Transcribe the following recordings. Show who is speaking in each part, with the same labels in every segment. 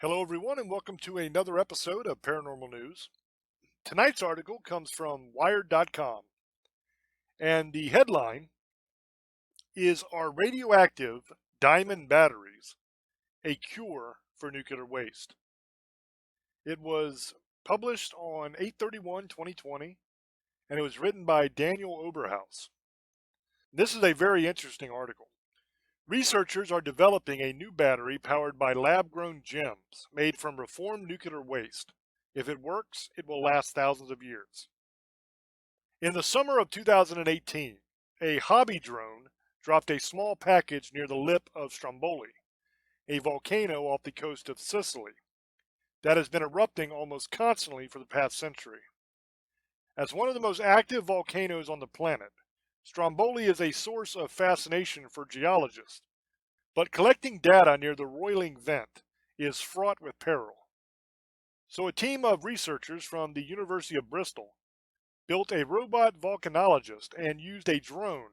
Speaker 1: Hello, everyone, and welcome to another episode of Paranormal News. Tonight's article comes from Wired.com, and the headline is Are Radioactive Diamond Batteries a Cure for Nuclear Waste? It was published on 8/31/2020, and it was written by Daniel Oberhaus. This is a very interesting article. Researchers are developing a new battery powered by lab grown gems made from reformed nuclear waste. If it works, it will last thousands of years. In the summer of 2018, a hobby drone dropped a small package near the lip of Stromboli, a volcano off the coast of Sicily that has been erupting almost constantly for the past century. As one of the most active volcanoes on the planet, Stromboli is a source of fascination for geologists, but collecting data near the roiling vent is fraught with peril. So a team of researchers from the University of Bristol built a robot volcanologist and used a drone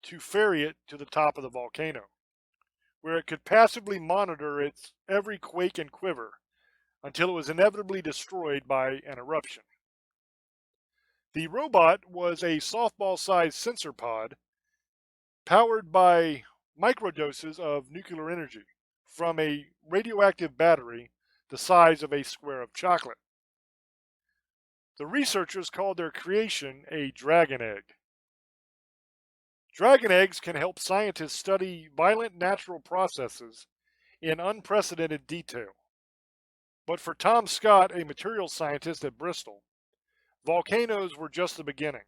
Speaker 1: to ferry it to the top of the volcano, where it could passively monitor its every quake and quiver until it was inevitably destroyed by an eruption. The robot was a softball-sized sensor pod powered by microdoses of nuclear energy from a radioactive battery the size of a square of chocolate. The researchers called their creation a dragon egg. Dragon eggs can help scientists study violent natural processes in unprecedented detail. But for Tom Scott, a materials scientist at Bristol, volcanoes were just the beginning.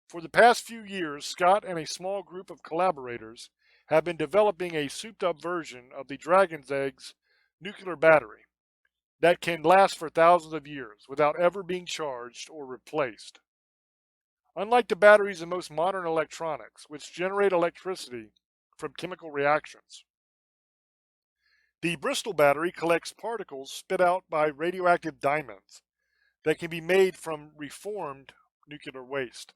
Speaker 1: For the past few years, Scott and a small group of collaborators have been developing a souped up version of the dragon's egg's nuclear battery that can last for thousands of years without ever being charged or replaced. Unlike the batteries in most modern electronics, which generate electricity from chemical reactions, the Bristol battery collects particles spit out by radioactive diamonds that can be made from reformed nuclear waste.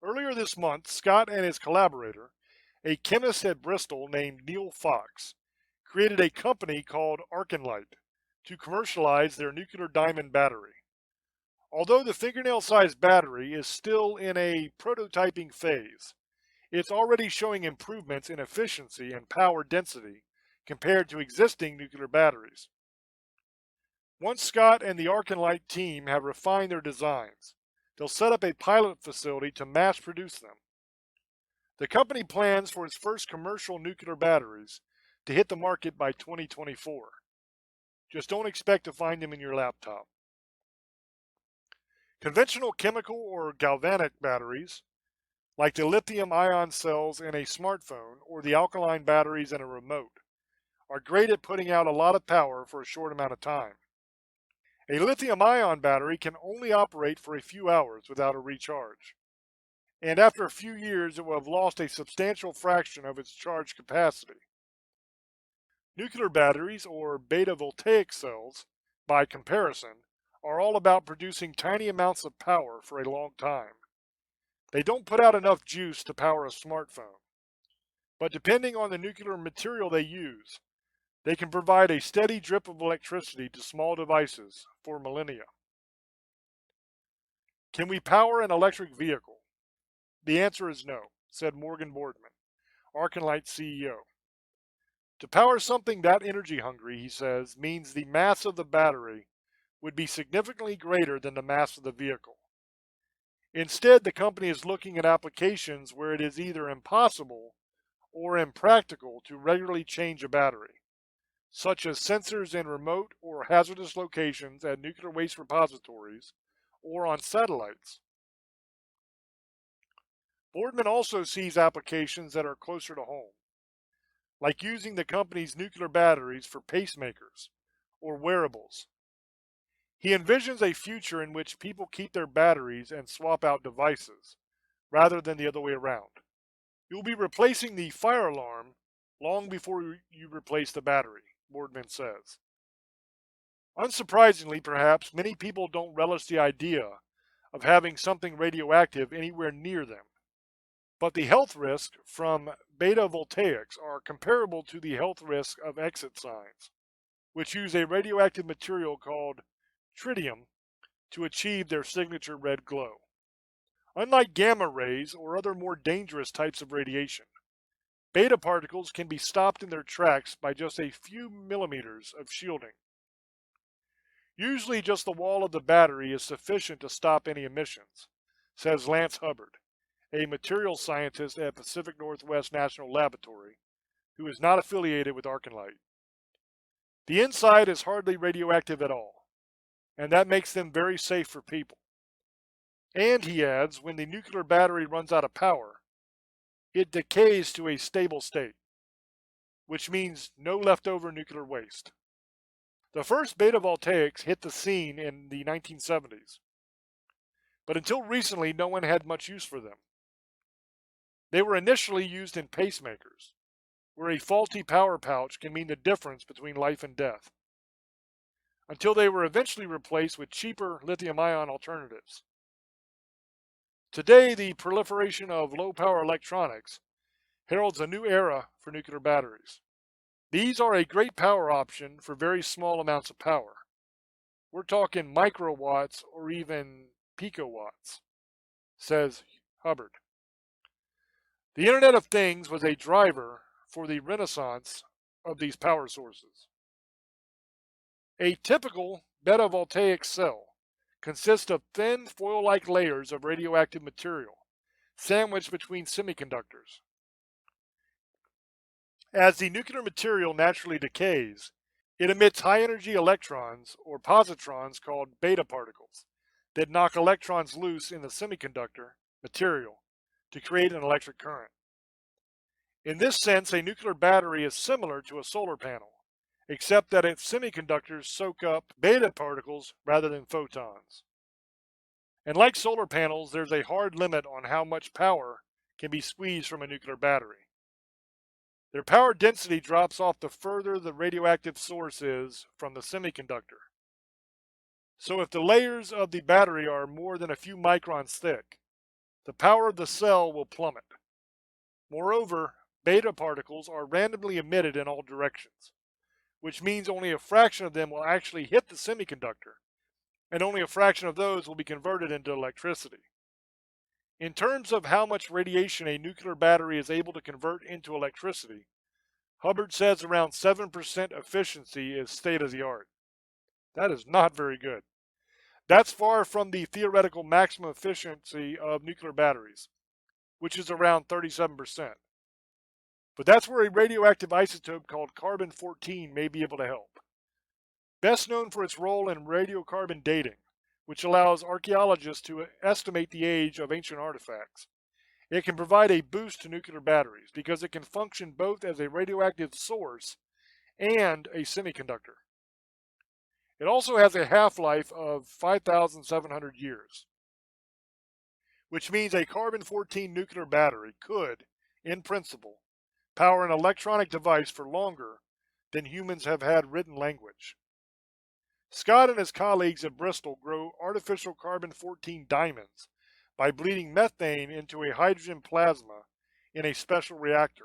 Speaker 1: Earlier this month, Scott and his collaborator, a chemist at Bristol named Neil Fox, created a company called Arconlight to commercialize their nuclear diamond battery. Although the fingernail-sized battery is still in a prototyping phase, it's already showing improvements in efficiency and power density compared to existing nuclear batteries. Once Scott and the Arconlight team have refined their designs, they'll set up a pilot facility to mass produce them. The company plans for its first commercial nuclear batteries to hit the market by 2024. Just don't expect to find them in your laptop. Conventional chemical or galvanic batteries, like the lithium ion cells in a smartphone or the alkaline batteries in a remote, are great at putting out a lot of power for a short amount of time. A lithium ion battery can only operate for a few hours without a recharge, and after a few years it will have lost a substantial fraction of its charge capacity. Nuclear batteries, or beta voltaic cells, by comparison, are all about producing tiny amounts of power for a long time. They don't put out enough juice to power a smartphone, but depending on the nuclear material they use, they can provide a steady drip of electricity to small devices for millennia. Can we power an electric vehicle? The answer is no, said Morgan Boardman, Arconlight CEO. To power something that energy hungry, he says, means the mass of the battery would be significantly greater than the mass of the vehicle. Instead, the company is looking at applications where it is either impossible or impractical to regularly change a battery, such as sensors in remote or hazardous locations at nuclear waste repositories or on satellites. Boardman also sees applications that are closer to home, like using the company's nuclear batteries for pacemakers or wearables. He envisions a future in which people keep their batteries and swap out devices, rather than the other way around. You'll be replacing the fire alarm long before you replace the battery, Boardman says. Unsurprisingly, perhaps, many people don't relish the idea of having something radioactive anywhere near them. But the health risks from beta voltaics are comparable to the health risk of exit signs. which use a radioactive material called tritium to achieve their signature red glow. Unlike gamma rays or other more dangerous types of radiation, beta particles can be stopped in their tracks by just a few millimeters of shielding. Usually just the wall of the battery is sufficient to stop any emissions, says Lance Hubbard, a materials scientist at Pacific Northwest National Laboratory, who is not affiliated with Arcanlight. The inside is hardly radioactive at all, and that makes them very safe for people. And, he adds, when the nuclear battery runs out of power, it decays to a stable state, which means no leftover nuclear waste. The first beta voltaics hit the scene in the 1970s, but until recently no one had much use for them. They were initially used in pacemakers, where a faulty power pouch can mean the difference between life and death, until they were eventually replaced with cheaper lithium-ion alternatives. Today, the proliferation of low-power electronics heralds a new era for nuclear batteries. These are a great power option for very small amounts of power. We're talking microwatts or even picowatts, says Hubbard. The Internet of Things was a driver for the renaissance of these power sources. A typical beta-voltaic cell consists of thin foil-like layers of radioactive material sandwiched between semiconductors. As the nuclear material naturally decays, it emits high-energy electrons or positrons called beta particles that knock electrons loose in the semiconductor material to create an electric current. In this sense, a nuclear battery is similar to a solar panel, except that its semiconductors soak up beta particles rather than photons. And like solar panels, there's a hard limit on how much power can be squeezed from a nuclear battery. Their power density drops off the further the radioactive source is from the semiconductor. So if the layers of the battery are more than a few microns thick, the power of the cell will plummet. Moreover, beta particles are randomly emitted in all directions, which means only a fraction of them will actually hit the semiconductor, and only a fraction of those will be converted into electricity. In terms of how much radiation a nuclear battery is able to convert into electricity, Hubbard says around 7% efficiency is state of the art. That is not very good. That's far from the theoretical maximum efficiency of nuclear batteries, which is around 37%. But that's where a radioactive isotope called carbon-14 may be able to help. Best known for its role in radiocarbon dating, which allows archaeologists to estimate the age of ancient artifacts. It can provide a boost to nuclear batteries because it can function both as a radioactive source and a semiconductor. It also has a half-life of 5,700 years, which means a carbon-14 nuclear battery could, in principle, power an electronic device for longer than humans have had written language. Scott and his colleagues at Bristol grow artificial carbon-14 diamonds by bleeding methane into a hydrogen plasma in a special reactor.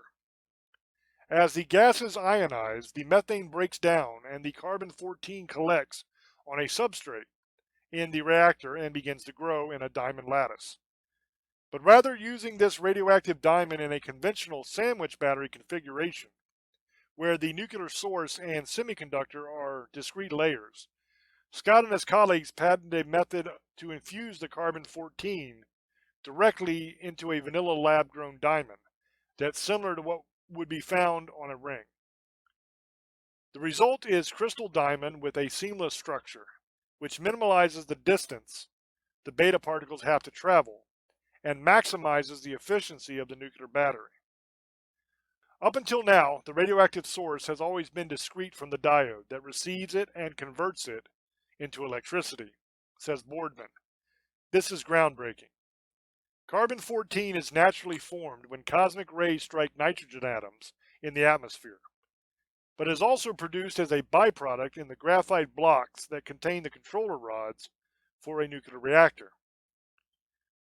Speaker 1: As the gases ionize, the methane breaks down and the carbon-14 collects on a substrate in the reactor and begins to grow in a diamond lattice. But rather using this radioactive diamond in a conventional sandwich battery configuration, where the nuclear source and semiconductor are discrete layers, Scott and his colleagues patented a method to infuse the carbon-14 directly into a vanilla lab-grown diamond that's similar to what would be found on a ring. The result is crystal diamond with a seamless structure, which minimizes the distance the beta particles have to travel and maximizes the efficiency of the nuclear battery. Up until now, the radioactive source has always been discrete from the diode that receives it and converts it into electricity, says Boardman. This is groundbreaking. Carbon-14 is naturally formed when cosmic rays strike nitrogen atoms in the atmosphere, but is also produced as a byproduct in the graphite blocks that contain the controller rods for a nuclear reactor.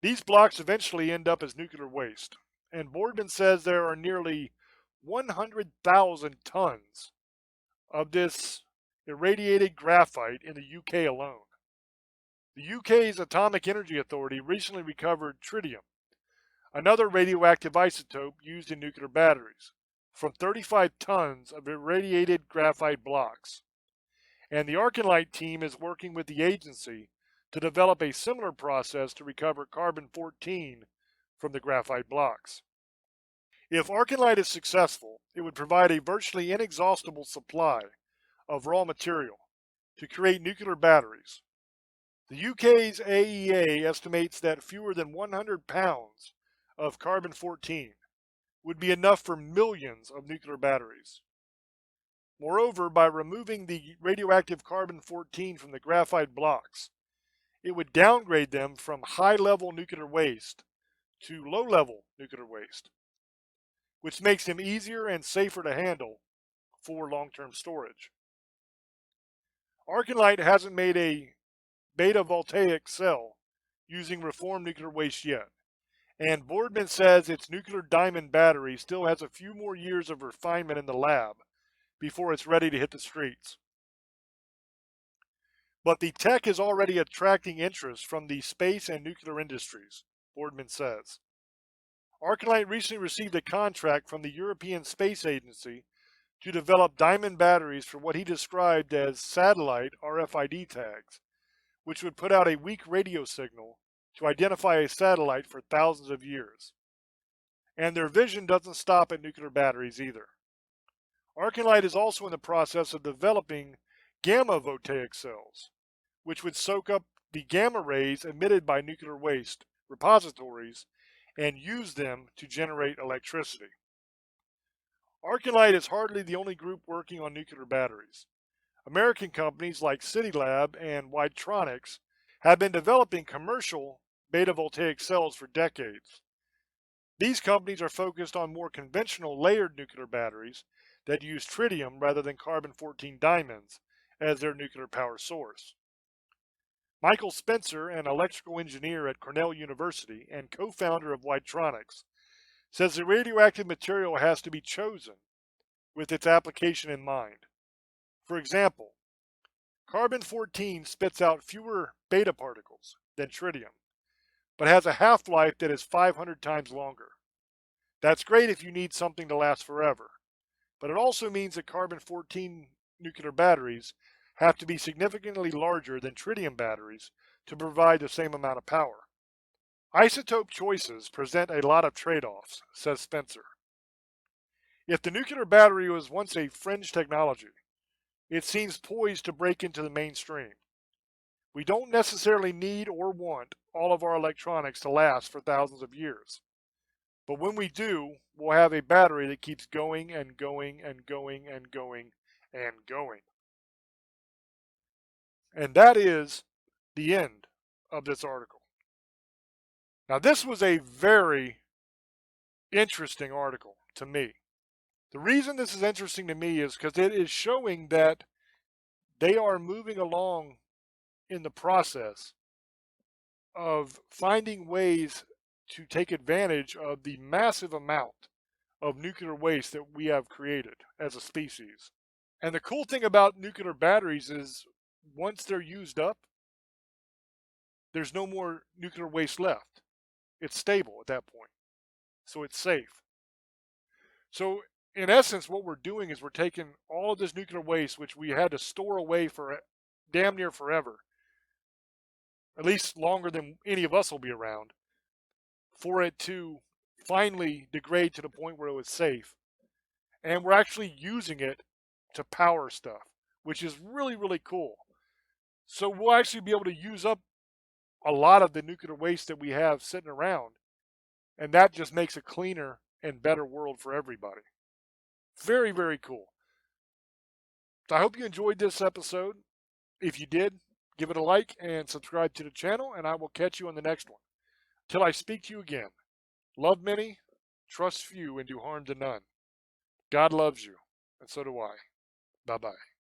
Speaker 1: These blocks eventually end up as nuclear waste, and Boardman says there are nearly 100,000 tons of this irradiated graphite in the UK alone. The UK's Atomic Energy Authority recently recovered tritium, another radioactive isotope used in nuclear batteries, from 35 tons of irradiated graphite blocks. And the Archenlite team is working with the agency to develop a similar process to recover carbon-14 from the graphite blocks. If Archenlite is successful, it would provide a virtually inexhaustible supply of raw material to create nuclear batteries. The UK's AEA estimates that fewer than 100 pounds of carbon-14 would be enough for millions of nuclear batteries. Moreover, by removing the radioactive carbon-14 from the graphite blocks, it would downgrade them from high-level nuclear waste to low-level nuclear waste, which makes them easier and safer to handle for long-term storage. Archenlite hasn't made a beta voltaic cell using reformed nuclear waste yet, and Boardman says its nuclear diamond battery still has a few more years of refinement in the lab before it's ready to hit the streets. But the tech is already attracting interest from the space and nuclear industries, Boardman says. Archenlite recently received a contract from the European Space Agency to develop diamond batteries for what he described as satellite RFID tags, which would put out a weak radio signal to identify a satellite for thousands of years. And their vision doesn't stop at nuclear batteries either. Archenlite is also in the process of developing gamma voltaic cells, which would soak up the gamma rays emitted by nuclear waste repositories and use them to generate electricity. Archenlite is hardly the only group working on nuclear batteries. American companies like CityLab and Widetronics have been developing commercial beta voltaic cells for decades. These companies are focused on more conventional layered nuclear batteries that use tritium rather than carbon-14 diamonds as their nuclear power source. Michael Spencer, an electrical engineer at Cornell University and co-founder of Widetronics, says the radioactive material has to be chosen with its application in mind. For example, carbon-14 spits out fewer beta particles than tritium, but has a half-life that is 500 times longer. That's great if you need something to last forever, but it also means that carbon-14 nuclear batteries have to be significantly larger than tritium batteries to provide the same amount of power. Isotope choices present a lot of trade-offs, says Spencer. If the nuclear battery was once a fringe technology, it seems poised to break into the mainstream. We don't necessarily need or want all of our electronics to last for thousands of years. But when we do, we'll have a battery that keeps going and going and going and going and going. And that is the end of this article. Now, this was a very interesting article to me. The reason this is interesting to me is because it is showing that they are moving along in the process of finding ways to take advantage of the massive amount of nuclear waste that we have created as a species. And the cool thing about nuclear batteries is once they're used up, there's no more nuclear waste left. It's stable at that point, so it's safe. So in essence, what we're doing is we're taking all of this nuclear waste, which we had to store away for damn near forever, at least longer than any of us will be around, for it to finally degrade to the point where it was safe. And we're actually using it to power stuff, which is really, really cool. So we'll actually be able to use up a lot of the nuclear waste that we have sitting around, and that just makes a cleaner and better world for everybody. Very, very cool. So I hope you enjoyed this episode. If you did, give it a like and subscribe to the channel, and I will catch you on the next one. Till I speak to you again, love many, trust few, and do harm to none. God loves you, and so do I. Bye-bye.